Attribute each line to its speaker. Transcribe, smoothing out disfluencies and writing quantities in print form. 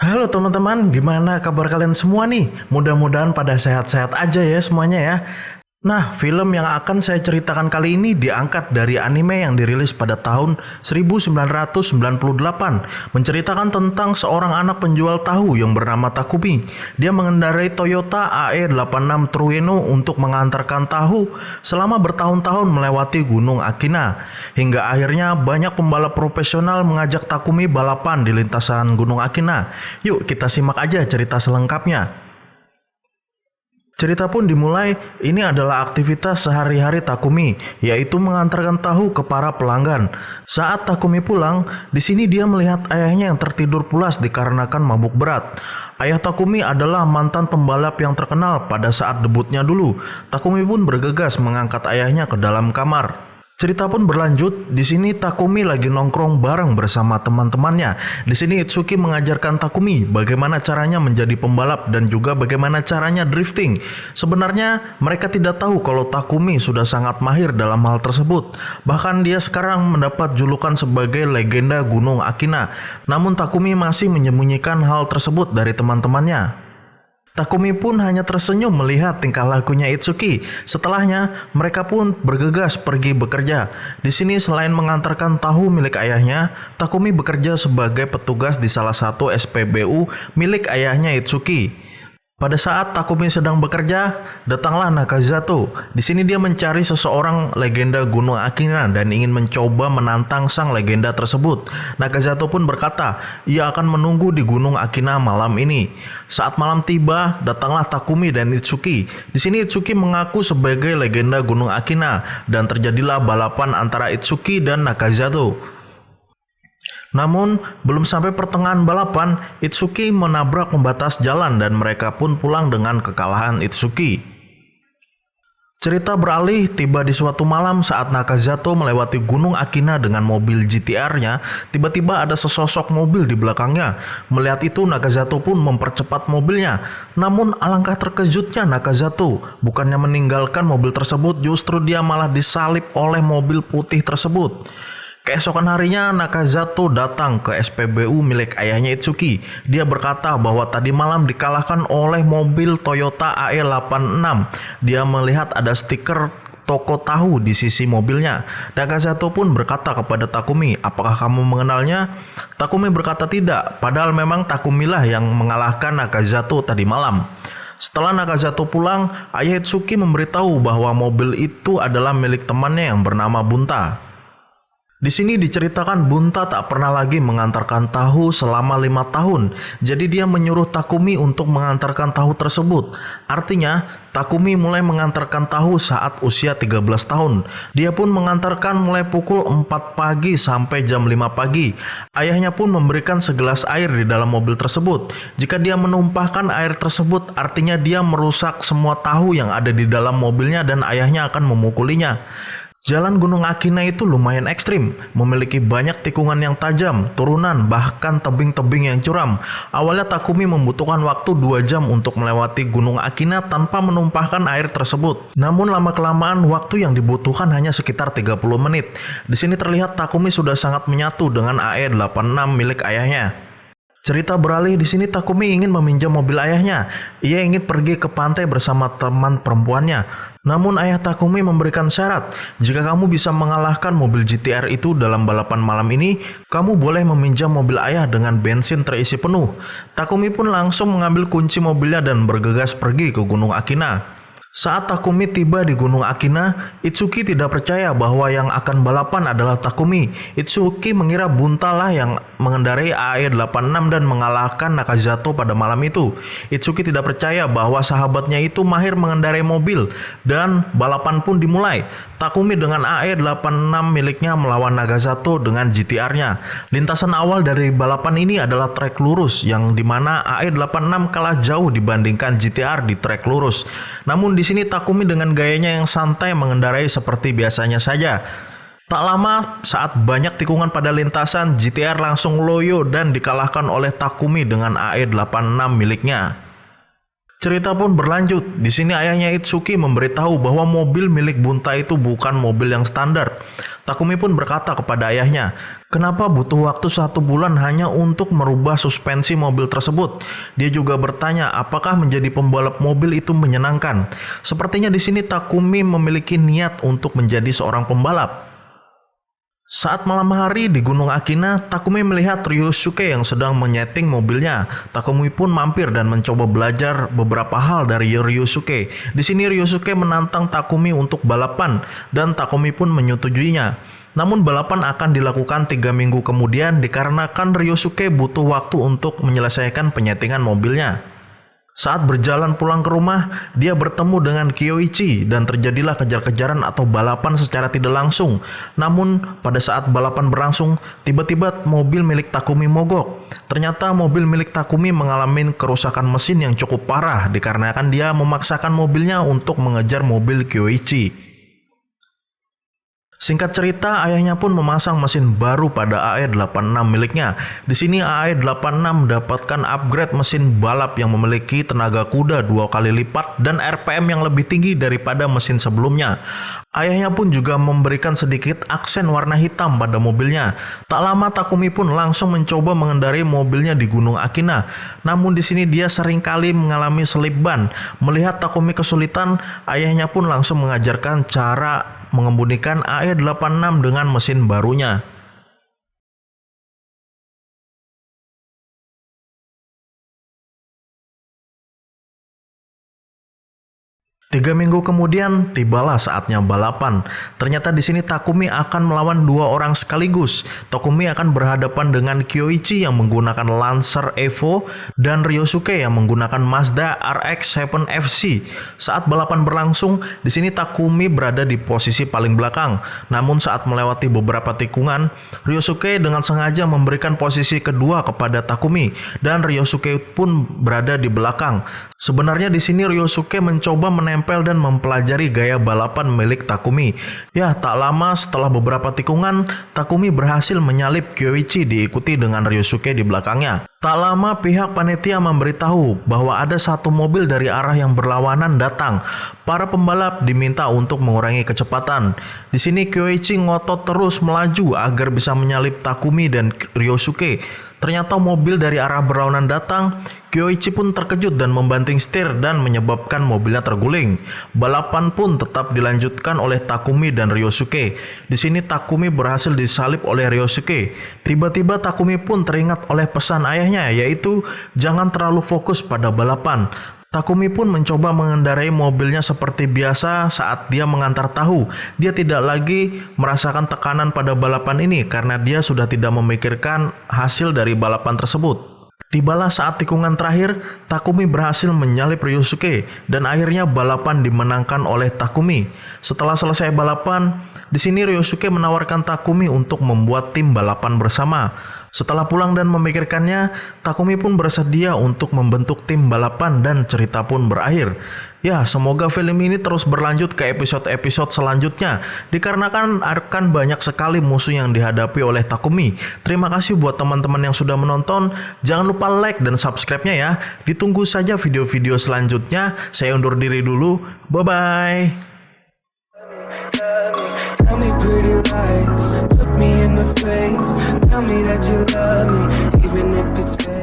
Speaker 1: Halo teman-teman, gimana kabar kalian semua nih? Mudah-mudahan pada sehat-sehat aja ya semuanya ya. Nah, film yang akan saya ceritakan kali ini diangkat dari anime yang dirilis pada tahun 1998, menceritakan tentang seorang anak penjual tahu yang bernama Takumi. Dia mengendarai Toyota AE86 Trueno untuk mengantarkan tahu selama bertahun-tahun melewati Gunung Akina. Hingga akhirnya banyak pembalap profesional mengajak Takumi balapan di lintasan Gunung Akina. Yuk kita simak aja cerita selengkapnya. Cerita pun dimulai, ini adalah aktivitas sehari-hari Takumi, yaitu mengantarkan tahu ke para pelanggan. Saat Takumi pulang, di sini dia melihat ayahnya yang tertidur pulas dikarenakan mabuk berat. Ayah Takumi adalah mantan pembalap yang terkenal pada saat debutnya dulu. Takumi pun bergegas mengangkat ayahnya ke dalam kamar. Cerita pun berlanjut. Di sini Takumi lagi nongkrong bareng bersama teman-temannya. Di sini Itsuki mengajarkan Takumi bagaimana caranya menjadi pembalap dan juga bagaimana caranya drifting. Sebenarnya mereka tidak tahu kalau Takumi sudah sangat mahir dalam hal tersebut. Bahkan dia sekarang mendapat julukan sebagai legenda Gunung Akina. Namun Takumi masih menyembunyikan hal tersebut dari teman-temannya. Takumi pun hanya tersenyum melihat tingkah lakunya Itsuki. Setelahnya, mereka pun bergegas pergi bekerja. Di sini selain mengantarkan tahu milik ayahnya, Takumi bekerja sebagai petugas di salah satu SPBU milik ayahnya Itsuki. Pada saat Takumi sedang bekerja, datanglah Nakazato. Di sini dia mencari seseorang legenda Gunung Akina dan ingin mencoba menantang sang legenda tersebut. Nakazato pun berkata, ia akan menunggu di Gunung Akina malam ini. Saat malam tiba, datanglah Takumi dan Itsuki. Di sini Itsuki mengaku sebagai legenda Gunung Akina dan terjadilah balapan antara Itsuki dan Nakazato. Namun, belum sampai pertengahan balapan, Itsuki menabrak pembatas jalan dan mereka pun pulang dengan kekalahan Itsuki. Cerita beralih tiba di suatu malam saat Nakazato melewati Gunung Akina dengan mobil GTR-nya, tiba-tiba ada sesosok mobil di belakangnya. Melihat itu Nakazato pun mempercepat mobilnya. Namun alangkah terkejutnya Nakazato, bukannya meninggalkan mobil tersebut, justru dia malah disalip oleh mobil putih tersebut. Keesokan harinya Nakazato datang ke SPBU milik ayahnya Itsuki. Dia berkata bahwa tadi malam dikalahkan oleh mobil Toyota AE86. Dia melihat ada stiker toko tahu di sisi mobilnya. Nakazato pun berkata kepada Takumi, apakah kamu mengenalnya? Takumi berkata tidak, padahal memang Takumilah yang mengalahkan Nakazato tadi malam. Setelah Nakazato pulang, ayah Itsuki memberitahu bahwa mobil itu adalah milik temannya yang bernama Bunta. Di sini diceritakan Bunta tak pernah lagi mengantarkan tahu selama 5 tahun. Jadi dia menyuruh Takumi untuk mengantarkan tahu tersebut. Artinya, Takumi mulai mengantarkan tahu saat usia 13 tahun. Dia pun mengantarkan mulai pukul 4 pagi sampai jam 5 pagi. Ayahnya pun memberikan segelas air di dalam mobil tersebut. Jika dia menumpahkan air tersebut, artinya dia merusak semua tahu yang ada di dalam mobilnya dan ayahnya akan memukulinya. Jalan Gunung Akina itu lumayan ekstrim, memiliki banyak tikungan yang tajam, turunan, bahkan tebing-tebing yang curam. Awalnya Takumi membutuhkan waktu 2 jam untuk melewati Gunung Akina tanpa menumpahkan air tersebut. Namun lama-kelamaan waktu yang dibutuhkan hanya sekitar 30 menit. Di sini terlihat Takumi sudah sangat menyatu dengan AE86 milik ayahnya. Cerita beralih di sini Takumi ingin meminjam mobil ayahnya. Ia ingin pergi ke pantai bersama teman perempuannya. Namun ayah Takumi memberikan syarat, jika kamu bisa mengalahkan mobil GTR itu dalam balapan malam ini, kamu boleh meminjam mobil ayah dengan bensin terisi penuh. Takumi pun langsung mengambil kunci mobilnya dan bergegas pergi ke Gunung Akina. Saat Takumi tiba di Gunung Akina, Itsuki tidak percaya bahwa yang akan balapan adalah Takumi. Itsuki mengira Bunta lah yang mengendarai AE86 dan mengalahkan Nakazato pada malam itu. Itsuki tidak percaya bahwa sahabatnya itu mahir mengendarai mobil dan balapan pun dimulai. Takumi dengan AE86 miliknya melawan Nakazato dengan GTR-nya. Lintasan awal dari balapan ini adalah trek lurus yang dimana AE86 kalah jauh dibandingkan GTR di trek lurus. Namun di sini Takumi dengan gayanya yang santai mengendarai seperti biasanya saja. Tak lama saat banyak tikungan pada lintasan, GTR langsung loyo dan dikalahkan oleh Takumi dengan AE86 miliknya. Cerita pun berlanjut. Di sini ayahnya Itsuki memberitahu bahwa mobil milik Bunta itu bukan mobil yang standar. Takumi pun berkata kepada ayahnya, kenapa butuh waktu 1 bulan hanya untuk merubah suspensi mobil tersebut? Dia juga bertanya apakah menjadi pembalap mobil itu menyenangkan. Sepertinya di sini Takumi memiliki niat untuk menjadi seorang pembalap. Saat malam hari di Gunung Akina, Takumi melihat Ryosuke yang sedang menyeting mobilnya. Takumi pun mampir dan mencoba belajar beberapa hal dari Ryosuke. Di sini Ryosuke menantang Takumi untuk balapan dan Takumi pun menyetujuinya. Namun balapan akan dilakukan 3 minggu kemudian dikarenakan Ryosuke butuh waktu untuk menyelesaikan penyetingan mobilnya. Saat berjalan pulang ke rumah, dia bertemu dengan Kyoichi dan terjadilah kejar-kejaran atau balapan secara tidak langsung. Namun, pada saat balapan berlangsung, tiba-tiba mobil milik Takumi mogok. Ternyata mobil milik Takumi mengalami kerusakan mesin yang cukup parah dikarenakan dia memaksakan mobilnya untuk mengejar mobil Kyoichi. Singkat cerita, ayahnya pun memasang mesin baru pada AE86 miliknya. Di sini AE86 mendapatkan upgrade mesin balap yang memiliki tenaga kuda 2 kali lipat dan RPM yang lebih tinggi daripada mesin sebelumnya. Ayahnya pun juga memberikan sedikit aksen warna hitam pada mobilnya. Tak lama Takumi pun langsung mencoba mengendarai mobilnya di Gunung Akina. Namun di sini dia seringkali mengalami selip ban. Melihat Takumi kesulitan, ayahnya pun langsung mengajarkan cara mengemudikan AE86 dengan mesin barunya. 3 minggu kemudian, tibalah saatnya balapan. Ternyata di sini Takumi akan melawan 2 orang sekaligus. Takumi akan berhadapan dengan Kyoichi yang menggunakan Lancer Evo dan Ryosuke yang menggunakan Mazda RX-7 FC. Saat balapan berlangsung, di sini Takumi berada di posisi paling belakang. Namun saat melewati beberapa tikungan, Ryosuke dengan sengaja memberikan posisi kedua kepada Takumi dan Ryosuke pun berada di belakang. Sebenarnya di sini Ryosuke mencoba menempel dan mempelajari gaya balapan milik Takumi. Ya, tak lama setelah beberapa tikungan, Takumi berhasil menyalip Kyoichi diikuti dengan Ryosuke di belakangnya. Tak lama pihak panitia memberitahu bahwa ada satu mobil dari arah yang berlawanan datang. Para pembalap diminta untuk mengurangi kecepatan. Di sini Kyoichi ngotot terus melaju agar bisa menyalip Takumi dan Ryosuke. Ternyata mobil dari arah berlawanan datang. Kyoichi pun terkejut dan membanting setir dan menyebabkan mobilnya terguling. Balapan pun tetap dilanjutkan oleh Takumi dan Ryosuke. Di sini Takumi berhasil disalip oleh Ryosuke. Tiba-tiba Takumi pun teringat oleh pesan ayahnya, yaitu jangan terlalu fokus pada balapan. Takumi pun mencoba mengendarai mobilnya seperti biasa saat dia mengantar tahu. Dia tidak lagi merasakan tekanan pada balapan ini karena dia sudah tidak memikirkan hasil dari balapan tersebut. Tibalah saat tikungan terakhir, Takumi berhasil menyalip Ryosuke dan akhirnya balapan dimenangkan oleh Takumi. Setelah selesai balapan, di sini Ryosuke menawarkan Takumi untuk membuat tim balapan bersama. Setelah pulang dan memikirkannya, Takumi pun bersedia untuk membentuk tim balapan dan cerita pun berakhir. Ya, semoga film ini terus berlanjut ke episode-episode selanjutnya, dikarenakan akan banyak sekali musuh yang dihadapi oleh Takumi. Terima kasih buat teman-teman yang sudah menonton. Jangan lupa like dan subscribe-nya ya. Ditunggu saja video-video selanjutnya. Saya undur diri dulu. Bye-bye.
Speaker 2: Tell me pretty lies, look me in the face. Tell me that you love me, even if it's fake.